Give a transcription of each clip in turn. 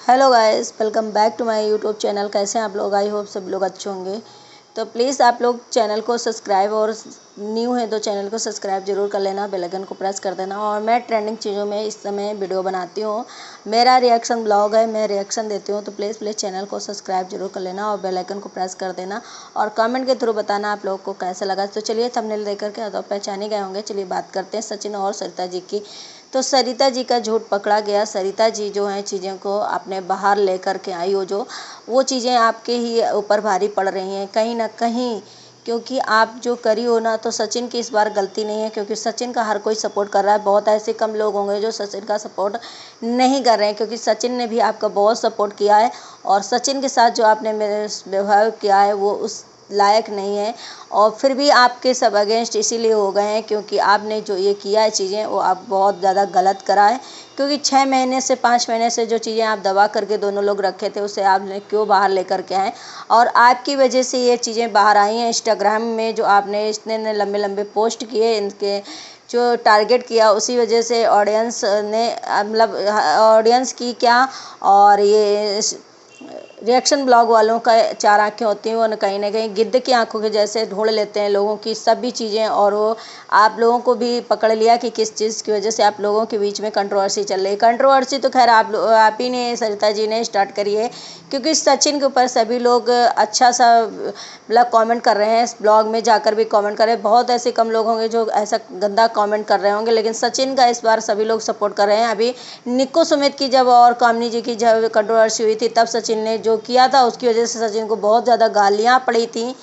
Hello guys, welcome back to my YouTube channel. कैसे हैं आप लोग? आई होप सब लोग अच्छे होंगे। तो प्लीज़ आप लोग चैनल को सब्सक्राइब और न्यू है तो चैनल को सब्सक्राइब जरूर कर लेना, बेल आइकन को प्रेस कर देना। और मैं ट्रेंडिंग चीज़ों में इस समय वीडियो बनाती हूँ, मेरा रिएक्शन ब्लॉग है, मैं रिएक्शन देती हूँ। तो प्लीज़ चैनल को सब्सक्राइब जरूर कर लेना और बेल आइकन को प्रेस कर देना और कमेंट के थ्रू बताना आप लोगों को कैसा लगा। तो चलिए थंबनेल देख करके तो पहचान ही गए होंगे। चलिए बात करते हैं सचिन और सरिता जी की। तो सरिता जी का झूठ पकड़ा गया। सरिता जी जो हैं चीज़ों को अपने बाहर लेकर के आई हो, जो वो चीज़ें आपके ही ऊपर भारी पड़ रही हैं कहीं ना कहीं, क्योंकि आप जो करी हो ना, तो सचिन की इस बार गलती नहीं है, क्योंकि सचिन का हर कोई सपोर्ट कर रहा है। बहुत ऐसे कम लोग होंगे जो सचिन का सपोर्ट नहीं कर रहे हैं, क्योंकि सचिन ने भी आपका बहुत सपोर्ट किया है और सचिन के साथ जो आपने मेरे व्यवहार किया है वो उस लायक नहीं है। और फिर भी आपके सब अगेंस्ट इसीलिए हो गए हैं क्योंकि आपने जो ये किया है चीज़ें वो आप बहुत ज़्यादा गलत करा है। क्योंकि 6 महीने से 5 महीने से जो चीज़ें आप दबा करके दोनों लोग रखे थे उसे आपने क्यों बाहर लेकर के आए, और आपकी वजह से ये चीज़ें बाहर आई हैं। इंस्टाग्राम में जो आपने इतने लंबे लंबे पोस्ट किए, इनके जो टारगेट किया उसी वजह से ऑडियंस ने मतलब ऑडियंस की क्या, और ये रिएक्शन ब्लॉग वालों का 4 आँखें होती हैं, वो कहीं ना कहीं गिद्ध की आंखों के जैसे ढूंढ लेते हैं लोगों की सभी चीज़ें। और वो आप लोगों को भी पकड़ लिया कि किस चीज़ की वजह से आप लोगों के बीच में कंट्रोवर्सी चल रही है। कंट्रोवर्सी तो खैर आप ही ने, सरिता जी ने स्टार्ट करी है, क्योंकि सचिन के ऊपर सभी लोग अच्छा सा मतलब कमेंट कर रहे हैं। इस ब्लॉग में जाकर भी कमेंट कर रहे हैं। बहुत ऐसे कम लोग होंगे जो ऐसा गंदा कमेंट कर रहे होंगे, लेकिन सचिन का इस बार सभी लोग सपोर्ट कर रहे हैं। अभी निक्कू सुमित की जब और कामनी जी की जब कंट्रोवर्सी हुई थी, तब सचिन ने जो किया था उसकी वजह से सचिन को बहुत ज़्यादा गालियाँ पड़ी थी,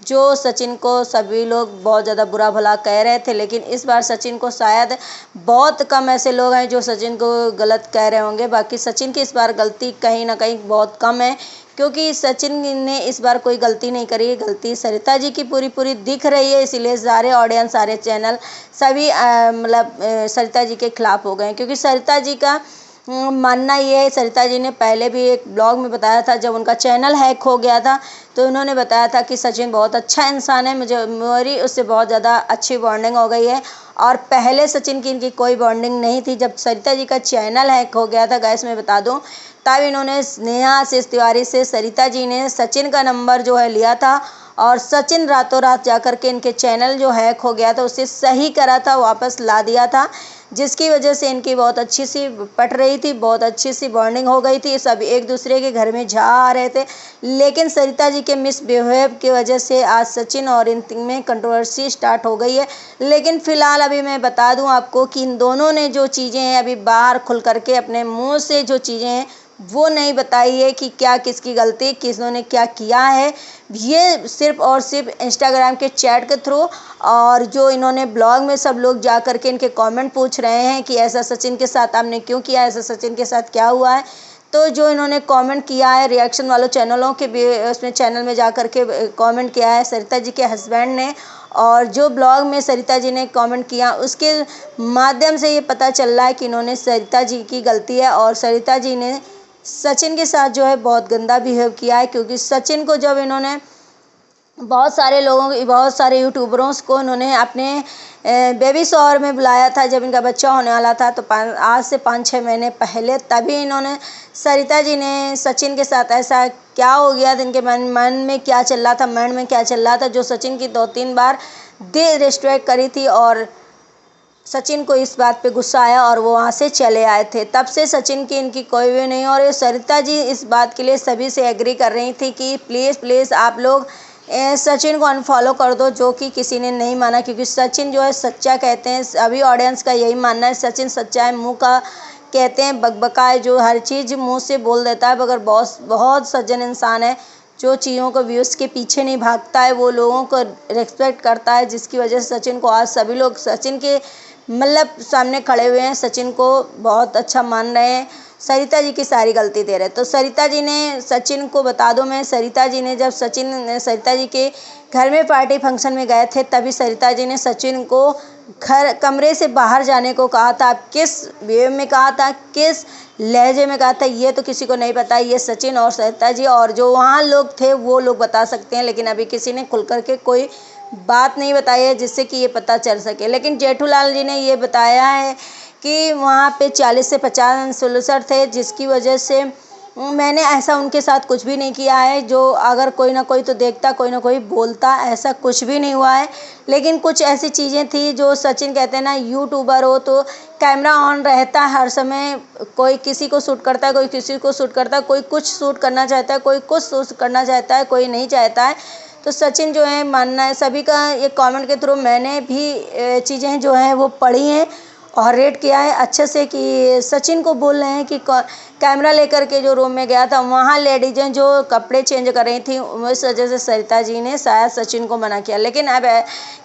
जो सचिन को सभी लोग बहुत ज़्यादा बुरा भला कह रहे थे। लेकिन इस बार सचिन को शायद बहुत कम ऐसे लोग हैं जो सचिन को गलत कह रहे होंगे। बाकी सचिन की इस बार गलती कहीं ना कहीं बहुत कम है, क्योंकि सचिन ने इस बार कोई गलती नहीं करी है। गलती सरिता जी की पूरी पूरी दिख रही है, इसीलिए सारे ऑडियंस, सारे चैनल सभी मतलब सरिता जी के खिलाफ हो गए हैं। क्योंकि सरिता जी का मानना ये है, सरिता जी ने पहले भी एक ब्लॉग में बताया था, जब उनका चैनल हैक हो गया था तो उन्होंने बताया था कि सचिन बहुत अच्छा इंसान है, मुझे मेरी उससे बहुत ज़्यादा अच्छी बॉन्डिंग हो गई है। और पहले सचिन की इनकी कोई बॉन्डिंग नहीं थी। जब सरिता जी का चैनल हैक हो गया था, गैस मैं बता दूं, तब इन्होंने नेहा आशीष तिवारी से सरिता जी ने सचिन का नंबर जो है लिया था, और सचिन रातों रात जाकर के इनके चैनल जो हैक हो गया था उसे सही करा था, वापस ला दिया था, जिसकी वजह से इनकी बहुत अच्छी सी पट रही थी, बहुत अच्छी सी बॉन्डिंग हो गई थी। सब एक दूसरे के घर में जा आ रहे थे। लेकिन सरिता जी के मिसबिहेव की वजह से आज सचिन और इन में कंट्रोवर्सी स्टार्ट हो गई है। लेकिन फिलहाल अभी मैं बता दूं आपको कि इन दोनों ने जो चीज़ें हैं अभी बाहर खुल करके अपने मुंह से जो चीज़ें हैं वो नहीं बताई है कि क्या किसकी गलती, किसने क्या किया है। ये सिर्फ और सिर्फ इंस्टाग्राम के चैट के थ्रू, और जो इन्होंने ब्लॉग में सब लोग जा कर के इनके कमेंट पूछ रहे हैं कि ऐसा सचिन के साथ आपने क्यों किया, ऐसा सचिन के साथ क्या हुआ है। तो जो इन्होंने कमेंट किया है रिएक्शन वालों चैनलों के भी, उसमें चैनल में जा कर के कमेंट किया है सरिता जी के हस्बैंड ने, और जो ब्लॉग में सरिता जी ने कमेंट किया उसके माध्यम से ये पता चल रहा है कि इन्होंने सरिता जी की गलती है। और सरिता जी ने सचिन के साथ जो है बहुत गंदा बिहेव किया है, क्योंकि सचिन को जब इन्होंने बहुत सारे लोगों, बहुत सारे यूट्यूबरों को उन्होंने अपने बेबी शॉवर में बुलाया था, जब इनका बच्चा होने वाला था, तो आज से 5-6 महीने पहले, तभी इन्होंने सरिता जी ने सचिन के साथ ऐसा क्या हो गया था, इनके मन में क्या चल रहा था, माइंड में क्या चल रहा था, जो सचिन की 2-3 बार डिसरिस्पेक्ट करी थी। और सचिन को इस बात पे गुस्सा आया और वो वहाँ से चले आए थे। तब से सचिन की इनकी कोई भी नहीं। और ये सरिता जी इस बात के लिए सभी से एग्री कर रही थी कि प्लीज़ आप लोग सचिन को अनफॉलो कर दो, जो कि किसी ने नहीं माना, क्योंकि सचिन जो है सच्चा कहते हैं। अभी ऑडियंस का यही मानना है, सचिन सच्चा है, मुँह का कहते हैं बकबका है, जो हर चीज़ मुँह से बोल देता है, मगर बहुत सज्जन इंसान है, जो चीज़ों को व्यूज़ के पीछे नहीं भागता है, वो लोगों को रिस्पेक्ट करता है, जिसकी वजह से सचिन को आज सभी लोग सचिन के मतलब सामने खड़े हुए हैं, सचिन को बहुत अच्छा मान रहे हैं, सरिता जी की सारी गलती दे रहे हैं। तो सरिता जी ने सचिन को बता दो, मैं सरिता जी ने जब सरिता जी के घर में पार्टी फंक्शन में गए थे, तभी सरिता जी ने सचिन को कमरे से बाहर जाने को कहा था। किस वे में कहा था, किस लहजे में कहा था, ये तो किसी को नहीं पता। ये सचिन और सरिता जी और जो वहाँ लोग थे वो लोग बता सकते हैं, लेकिन अभी किसी ने खुल करके कोई बात नहीं बताई है जिससे कि ये पता चल सके। लेकिन जेठूलाल जी ने ये बताया है कि वहाँ पे 40 से 50 इन्फ्लुएंसर थे, जिसकी वजह से मैंने ऐसा उनके साथ कुछ भी नहीं किया है। जो अगर कोई ना कोई तो देखता, कोई ना कोई बोलता, ऐसा कुछ भी नहीं हुआ है। लेकिन कुछ ऐसी चीज़ें थी जो सचिन कहते हैं ना, यूट्यूबर हो तो कैमरा ऑन रहता है हर समय। कोई किसी को शूट करता है, कोई किसी को शूट करता है, कोई कुछ शूट करना चाहता है, कोई कुछ शूट करना चाहता है, कोई नहीं चाहता है। तो सचिन जो है, मानना है सभी का, ये कमेंट के थ्रू मैंने भी चीज़ें जो हैं वो पढ़ी हैं और रेट किया है अच्छे से कि सचिन को बोल रहे हैं कि कैमरा लेकर के जो रूम में गया था वहाँ लेडीजें जो कपड़े चेंज कर रही थी, उस वजह से सरिता जी ने शायद सचिन को मना किया। लेकिन अब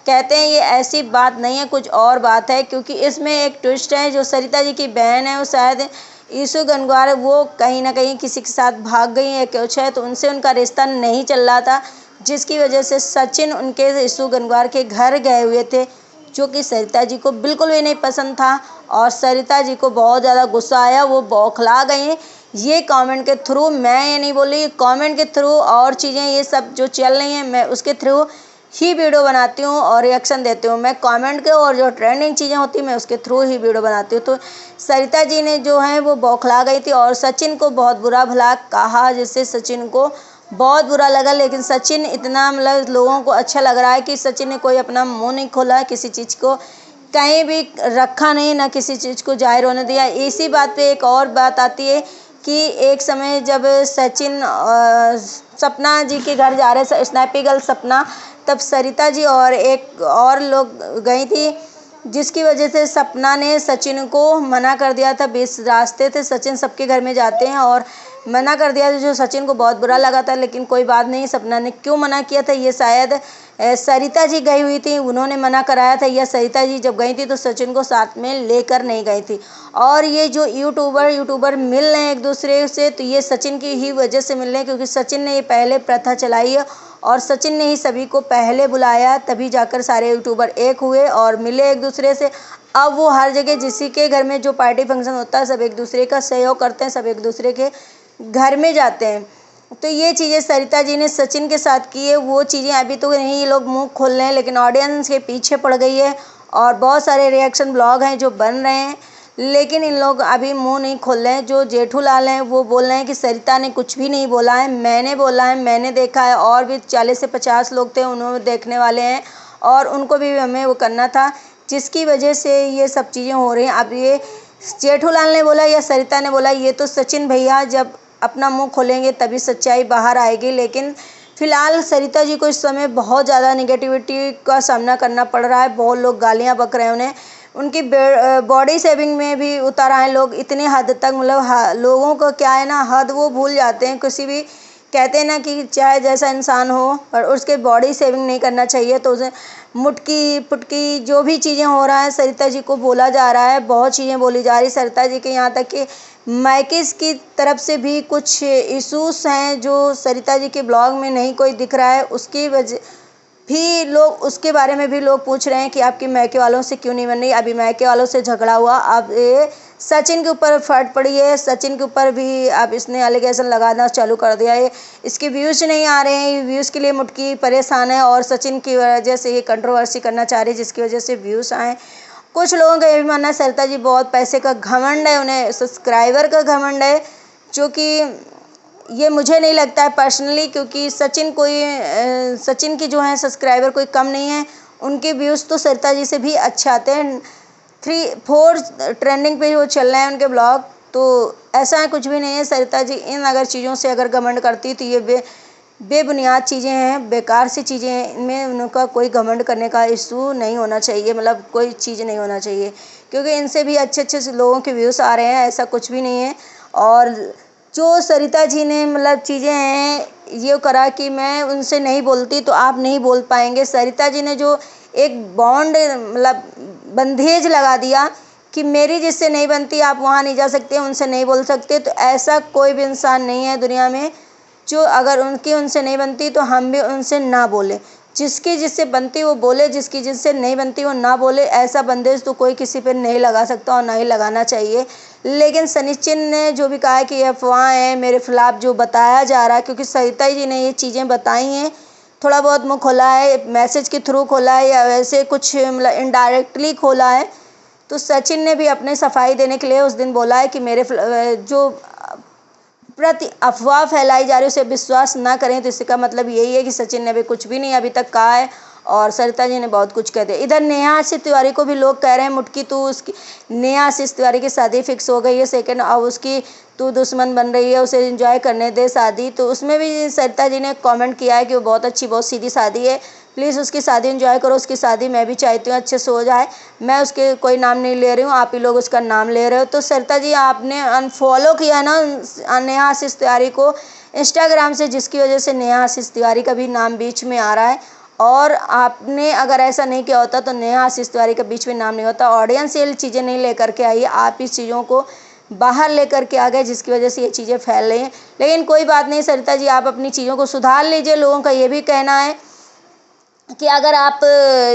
कहते हैं ये ऐसी बात नहीं है, कुछ और बात है। क्योंकि इसमें एक ट्विस्ट है, जो सरिता जी की बहन है वो शायद ईशू गंगवार, वो कहीं ना कहीं किसी के साथ भाग गई है कुछ है, तो उनसे उनका रिश्ता नहीं चल रहा था, जिसकी वजह से सचिन उनके ईशू गंगवार के घर गए हुए थे, जो कि सरिता जी को बिल्कुल भी नहीं पसंद था। और सरिता जी को बहुत ज़्यादा गुस्सा आया, वो बौखला गई। ये कमेंट के थ्रू, मैं ये नहीं बोल रही, कमेंट के थ्रू और चीज़ें ये सब जो चल रही हैं, मैं उसके थ्रू ही वीडियो बनाती हूँ और रिएक्शन देती हूँ। मैं कमेंट के और जो ट्रेंडिंग चीज़ें होती हैं मैं उसके थ्रू ही वीडियो बनाती हूँ। तो सरिता जी ने जो है वो बौखला गई थी और सचिन को बहुत बुरा भला कहा, जिससे सचिन को बहुत बुरा लगा। लेकिन सचिन इतना, मतलब लोगों को अच्छा लग रहा है कि सचिन ने कोई अपना मुंह नहीं खोला है, किसी चीज़ को कहीं भी रखा नहीं, ना किसी चीज़ को जाहिर होने दिया। इसी बात पे एक और बात आती है कि एक समय जब सचिन सपना जी के घर जा रहे, स्नैपी गर्ल सपना, तब सरिता जी और एक और लोग गई थी, जिसकी वजह से सपना ने सचिन को मना कर दिया था। बीच रास्ते थे, सचिन सबके घर में जाते हैं और मना कर दिया था, जो सचिन को बहुत बुरा लगा था। लेकिन कोई बात नहीं, सपना ने क्यों मना किया था, ये शायद सरिता जी गई हुई थी, उन्होंने मना कराया था, या सरिता जी जब गई थी तो सचिन को साथ में लेकर नहीं गई थी। और ये जो यूट्यूबर मिल रहे हैं एक दूसरे से, तो ये सचिन की ही वजह से मिल रहे हैं, क्योंकि सचिन ने ये पहले प्रथा चलाई है और सचिन ने ही सभी को पहले बुलाया, तभी जाकर सारे यूट्यूबर एक हुए और मिले एक दूसरे से। अब वो हर जगह जिसी के घर में जो पार्टी फंक्शन होता है, सब एक दूसरे का सहयोग करते हैं, सब एक दूसरे के घर में जाते हैं। तो ये चीज़ें सरिता जी ने सचिन के साथ की है, वो चीज़ें अभी तो नहीं ये लोग मुंह खोल रहे हैं, लेकिन ऑडियंस के पीछे पड़ गई है और बहुत सारे रिएक्शन ब्लॉग हैं जो बन रहे हैं, लेकिन इन लोग अभी मुंह नहीं खोल रहे हैं। जो जेठूलाल हैं वो बोल रहे हैं कि सरिता ने कुछ भी नहीं बोला है, मैंने बोला है, मैंने देखा है। और भी 40 से 50 लोग थे, उन्होंने देखने वाले हैं और उनको भी हमें वो करना था, जिसकी वजह से ये सब चीज़ें हो रही हैं। अब ये जेठूलाल ने बोला या सरिता ने बोला, ये तो सचिन भैया जब अपना मुंह खोलेंगे तभी सच्चाई बाहर आएगी। लेकिन फिलहाल सरिता जी को इस समय बहुत ज़्यादा निगेटिविटी का सामना करना पड़ रहा है। बहुत लोग गालियां बक रहे हैं उन्हें, उनकी बॉडी शेविंग में भी उतार आए लोग इतनी हद तक, मतलब लोगों को क्या है ना, हद वो भूल जाते हैं। किसी भी कहते हैं ना कि चाहे जैसा इंसान हो पर उसके बॉडी शेविंग नहीं करना चाहिए, तो उसे मुटकी पुटकी जो भी चीज़ें हो रहा है सरिता जी को बोला जा रहा है, बहुत चीज़ें बोली जा रही सरिता जी के, यहाँ तक कि माइकिस की तरफ से भी कुछ इशूज़ हैं जो सरिता जी के ब्लॉग में नहीं कोई दिख रहा है। उसकी वजह भी लोग, उसके बारे में भी लोग पूछ रहे हैं कि आपके मायके वालों से क्यों नहीं बन रही। अभी मायके वालों से झगड़ा हुआ, अब ये सचिन के ऊपर फट पड़ी है, सचिन के ऊपर भी अब इसने एलिगेशन लगाना चालू कर दिया है। इसके व्यूज़ नहीं आ रहे हैं, व्यूज़ के लिए मुटकी परेशान है और सचिन की वजह से ये कंट्रोवर्सी करना चाह रही है, जिसकी वजह से व्यूज़ आए। कुछ लोगों का ये भी मानना है सरिता जी बहुत पैसे का घमंड है, उन्हें सब्सक्राइबर का घमंड है, जो कि ये मुझे नहीं लगता है पर्सनली, क्योंकि सचिन की जो है सब्सक्राइबर कोई कम नहीं है, उनके व्यूज़ तो सरिता जी से भी अच्छे आते हैं। 3-4 ट्रेंडिंग पे वो चल रहे हैं उनके ब्लॉग, तो ऐसा है कुछ भी नहीं है। सरिता जी इन अगर चीज़ों से अगर घमंड करती तो ये बेबुनियाद चीज़ें हैं, बेकार सी चीज़ें हैं, इनमें उनका कोई घमंड करने का इशू नहीं होना चाहिए, मतलब कोई चीज़ नहीं होना चाहिए, क्योंकि इनसे भी अच्छे अच्छे लोगों के व्यूज़ आ रहे हैं, ऐसा कुछ भी नहीं है। और जो सरिता जी ने मतलब चीज़ें हैं ये करा कि मैं उनसे नहीं बोलती तो आप नहीं बोल पाएंगे। सरिता जी ने जो एक बॉन्ड, मतलब बंधेज लगा दिया कि मेरी जिससे नहीं बनती आप वहाँ नहीं जा सकते, उनसे नहीं बोल सकते, तो ऐसा कोई भी इंसान नहीं है दुनिया में जो अगर उनसे नहीं बनती तो हम भी उनसे ना बोले। जिसकी जिससे बनती वो बोले, जिसकी जिससे नहीं बनती वो ना बोले। ऐसा बंदेज तो कोई किसी पे नहीं लगा सकता और ना ही लगाना चाहिए। लेकिन सचिन ने जो भी कहा है कि अफवाह है मेरे खिलाफ जो बताया जा रहा है, क्योंकि सरिता जी ने ये चीज़ें बताई हैं, थोड़ा बहुत मुँह खोला है, मैसेज के थ्रू खोला है या वैसे कुछ मतलब इनडायरेक्टली खोला है, तो सचिन ने भी अपने सफाई देने के लिए उस दिन बोला है कि मेरे जो प्रति अफवाह फैलाई जा रही है उसे विश्वास ना करें। तो इसका मतलब यही है कि सचिन ने अभी कुछ भी नहीं अभी तक कहा है और सरिता जी ने बहुत कुछ कह दिया। इधर नेहा आशीष तिवारी को भी लोग कह रहे हैं मुटकी तू उसकी, नेहा आशीष तिवारी की शादी फिक्स हो गई है सेकंड, अब उसकी तू दुश्मन बन रही है, उसे एंजॉय करने दे शादी। तो उसमें भी सरिता जी ने कमेंट किया है कि वो बहुत अच्छी बहुत सीधी शादी है, प्लीज़ उसकी शादी एंजॉय करो, उसकी शादी मैं भी चाहती हूँ अच्छे से हो जाए, मैं उसके कोई नाम नहीं ले रही हूँ, आप ही लोग उसका नाम ले रहे हो। तो सरिता जी आपने अनफॉलो किया ना नेहा आशीष तिवारी को इंस्टाग्राम से, जिसकी वजह से नेहा आशीष तिवारी का भी नाम बीच में आ रहा है। और आपने अगर ऐसा नहीं किया होता तो नेहा आशीष तिवारी के बीच में नाम नहीं होता। ऑडियंस ये चीज़ें नहीं लेकर के आई, आप इस चीज़ों को बाहर लेकर के आ गए जिसकी वजह से ये चीज़ें फैल रही हैं। लेकिन कोई बात नहीं सरिता जी, आप अपनी चीज़ों को सुधार लीजिए। लोगों का ये भी कहना है कि अगर आप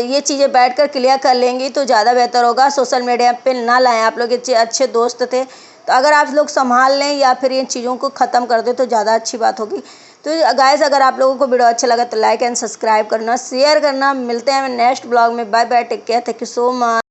ये चीज़ें बैठकर क्लियर कर लेंगी तो ज़्यादा बेहतर होगा। सोशल मीडिया पे ना लाएं, आप लोग इतने अच्छे दोस्त थे, तो अगर आप लोग संभाल लें या फिर इन चीज़ों को ख़त्म कर दें तो ज़्यादा अच्छी बात होगी। तो गाइस, अगर आप लोगों को वीडियो अच्छा लगा तो लाइक एंड सब्सक्राइब करना, शेयर करना। मिलते हैं नेक्स्ट ब्लॉग में। Bye bye, take care, thank you so much.